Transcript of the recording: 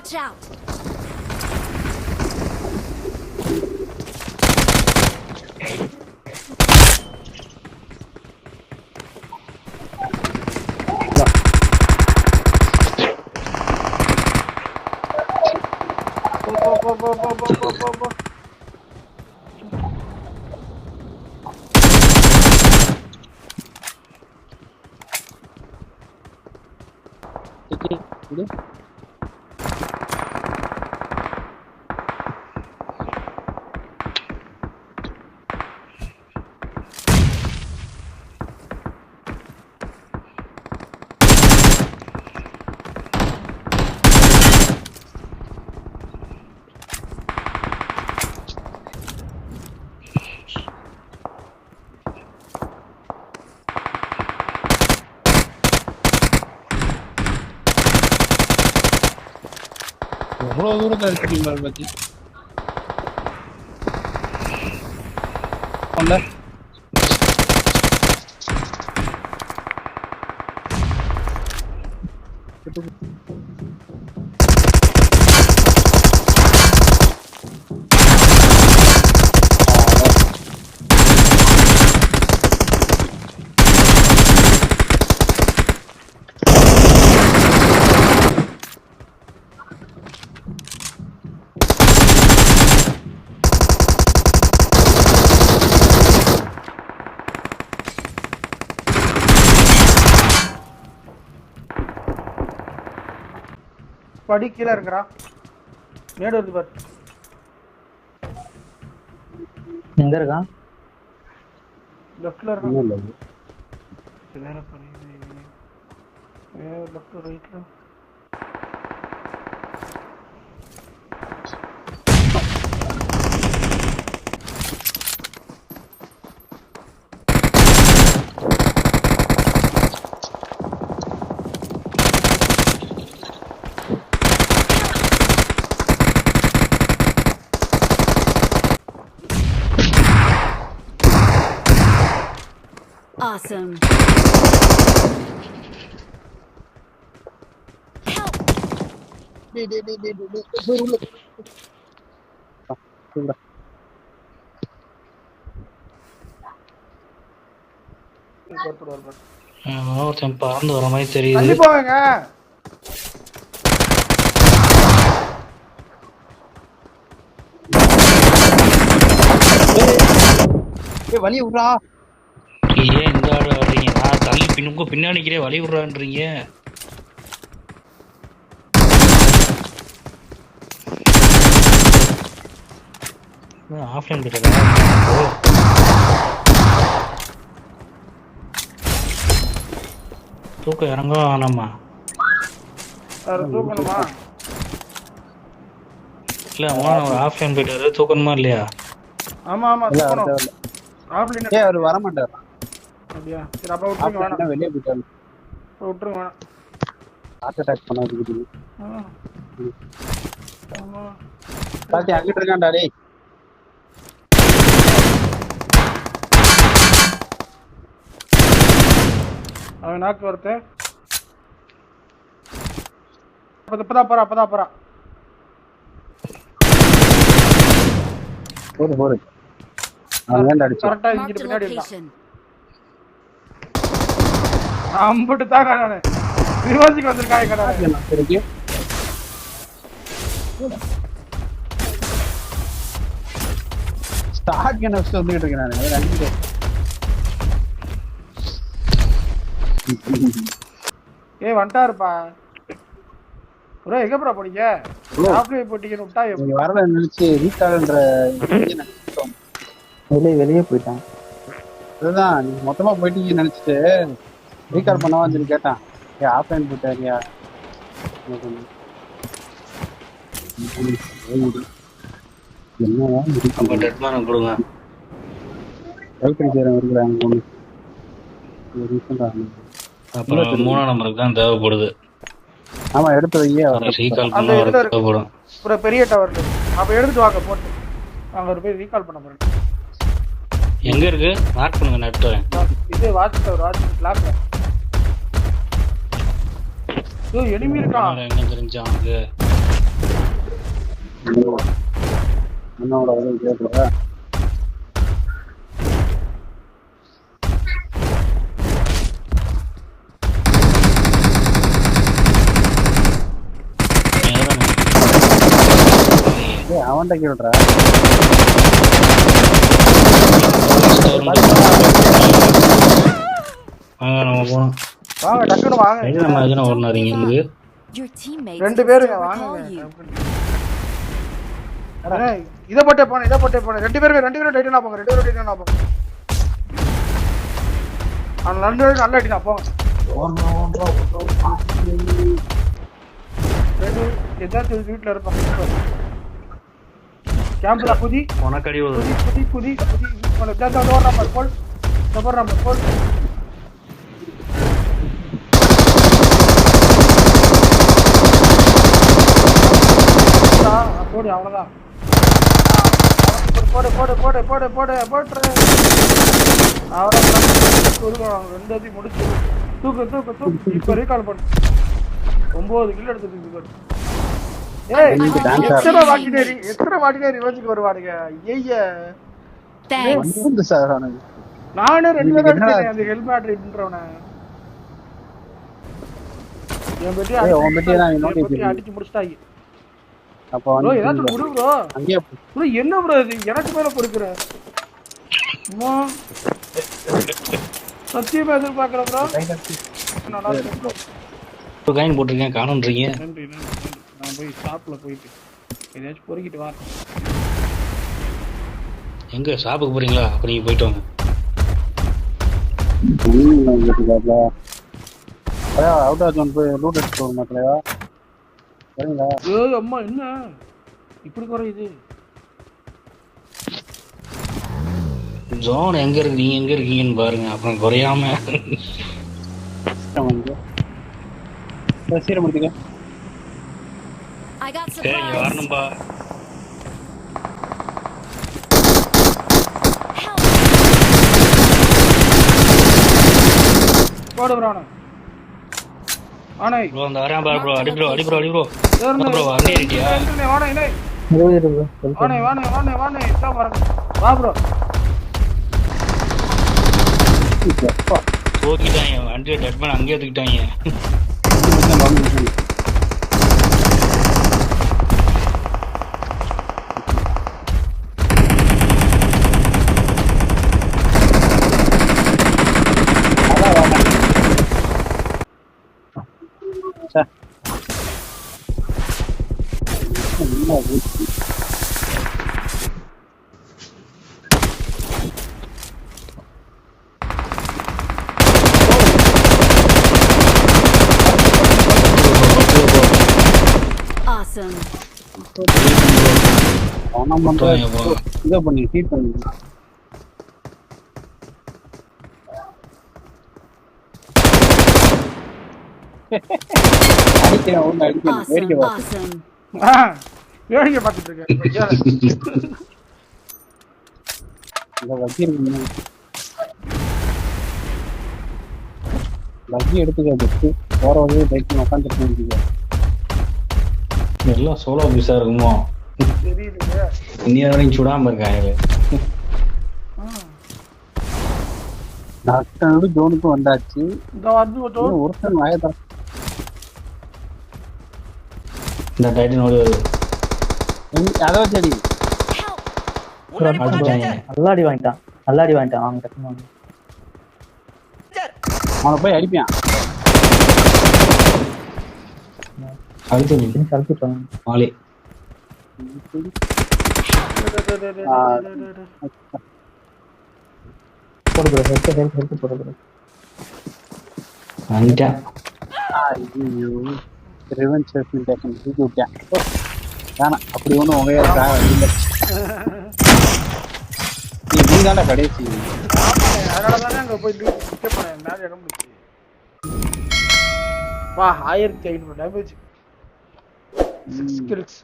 Watch out! போ. இது எவ்வளவு தூரத்தை அடிச்சிருக்கீங்க பத்தி ஒன்ன படி கீழே இருக்கிறா மேடு வருது பாரு எங்க இருக்கான் லெஃப்ட்ல இருக்கான் இல்ல வேற பண்ணி லெஃப்ட் ரைட்ல Awesome. ஒருத்தன் பறந்து வர மாதிரி தெரியுது. தள்ளி போவேங்க வழி விட்றா ஏன் இந்த ஆடு வர்றீங்க? நான் தள்ளி உங்க பின்னாடிக்கிறே வழி விடுறான்றீங்க. ஆஃப்லைன் கிட்ட தூக்கம் இறங்க வேணாமா? தூக்கணுமா இல்ல ஒரு ஆஃப்லைன் போயிட்டு தூக்கணுமா இல்லையா? ஆமா ஆமா தூக்கணும் ஆஃப்லைன் ஏய் அவர் வர மாட்டார் அப்படியா சரி அப்ப விட்டுருங்க வேணாம் வெளியே போயிட்டாரு விட்டுருங்க வேணாம் ஹார்ட் அட்டாக் பண்ணாது ஆமா பாத்தி அங்கிட்டு இருக்கான்டா டேய் அவன் நாக்கு வரத்து அப்பதான் போறா போடு அவன் ஏன்டா அடிச்சு கரெக்டா Marked இங்கிட்டு a பின்னாடி இருந்தான் location. அம்புட்டு தான் நானு ரிவர்ஸுக்கு வந்திருக்காங்க கடை சரிக்கு ஸ்டார்ட் என்ன வச்சு வந்துகிட்டு இருக்கேன் நான் அடிச்சுட்டு வந்துட்டாருப்பா ப்ரோ எங்க ப்ரோ போனீங்க ஆஃப்லைன் போட்டீங்கன்னு விட்டா நீங்க வரல நினைச்சு ரீகால்ன்ற வெளியே போயிட்டான். அதுதான் நீங்க மொத்தமா போயிட்டீங்கன்னு நினைச்சிட்டு ரீகால் பண்ணவா சொல்லி கேட்டான் ஏ ஆஃப்லைன் போட்டாரியா என்னதான் நம்ம டெட்மானம் கொடுங்க. கைப்பறி செய்யறவங்க இருக்கிறாங்க பொண்ணு ரீசெண்டா அப்புறம் 3ஆம் நம்பருக்கு தான் தேவைப்படுது. ஆமா எடுத்து வையே ரீகால் அந்த பண்ண இதுல இருக்கு தேவைப்படும். ஒரு பெரிய டவர்ல அப்ப எடுத்துட்டு வாங்க போட்டு அங்க ஒரு போய் ரீகால் பண்ண போறேன் எங்க இருக்கு மார்க் பண்ணுங்க நெட் வரேன். இது வாட்ச் டவர் வாட்ச் கிளாக்ல எனிமி இருக்கான் என்ன தெரிஞ்சா அவனுக்கு என்னோட உதவி கேட்கல. அவன்கிட்ட கேள்றா. நம்ம போனோம். வாங்க டக்குனு வாங்க. நம்ம எதுனா ஓடுனாருங்க இருந்து. ரெண்டு பேருங்க வாங்க. இத போட்டே போனே. ரெண்டு பேரும் டைட்டனா போங்க. அந்த ரெண்டு பேரும் நல்ல அடினா போங்க. ஏதாச்சும் வீட்டுல இருப்பாங்க. கேம்ப்ல குதி உனக்கடி குதி ஓடுற மாதிரி போல். போடு அவ்வளவுதான். போடு ரெண்டு முடிச்சு தூக்கு இப்ப ரீகால் பண்ணு. 9 கிலோ எடுத்து எத்தனை வாட்டினே ரிவெஞ்சுக்கு வருவானுங்க. நானே 2 பேரும் அடிச்சேன் அந்த ஹெல்மெட் ரைட்ன்றவன. என் பெட்டி அடிச்சு முடிச்சிட்டாங்க. அப்போ ஏதாச்சும் விடு ப்ரோ. ப்ரோ என்ன ப்ரோ இது எனக்கு மேல பொறுக்குற? அம்மா சத்தியமா எதிர்பார்க்கல ப்ரோ. நல்லா இருக்கு ப்ரோ. இப்போ காயின் போட்டுருக்கேன் காணுன்றீங்க. நன்றி. நான் போய் ஷாப்ல போயிட்டு ஏதாச்சும் பொறுக்கிட்டு வரேன். எங்க ஷாப்புக்கு போறீங்களா? அப்ப நீங்க போயிட்டு வாங்க. அவுட் ஆஃப் ஜோன் போய் லூட் எடுத்து வர மாட்டலையா? சரிங்களா? அம்மா என்ன இப்படி குறையுது? ஜோன் எங்க இருக்கு, நீங்க எங்க இருக்கீங்கன்னு பாருங்க, அப்புறம் குறையாம. சீரம் முடிச்சுக்க. சரி வரணும்பா. போடு ப்ரோ. ஆனை ப்ரோ அந்த வரேன் பாரு ப்ரோ. அடி ப்ரோ ப்ரோ வண்டி ஏறிட்டியா? வாணே இதான் வரேன். வா ப்ரோ. தூக்கிட்டாங்க வண்டியை. டட்மேன் அங்கேயே தூக்கிட்டாங்க. இதை பண்ணி ஹீட் பண்ணி அடிக்கிறேன். வேடிக்கை பார்த்துட்டு இருக்கேன். லக்கி எடுத்துக்க. போற வழியே பைக் உட்காந்துட்டு எல்லாம் சோலோ பீஸா இருக்குமோ? தெரியல. இன்னிய வரைக்கும் சுடாம இருக்காங்க. டாக்டர் ஜோனுக்கு வந்தாச்சு. ஒருத்தன் வாயத்தான் இந்த டைட்டனோட அதாவது சரி அல்லாடி வாங்கிட்டான். வாங்க டக்குனு வாங்க. அவனை போய் அடிப்பான். அழுத்தி மாலி போடு ஹெல்த் போடு. வந்துட்டான். ரிவெஞ்ச் டேக்கன் தூக்கி விட்டான். தானே அப்படி ஒன்றும் உகையா இல்லை. நீ தானே கடைசி. அதனாலதானே அங்க போயிட்டு மேல இடம் முடிச்சு. வா 1500 டேமேஜ் 6 kills.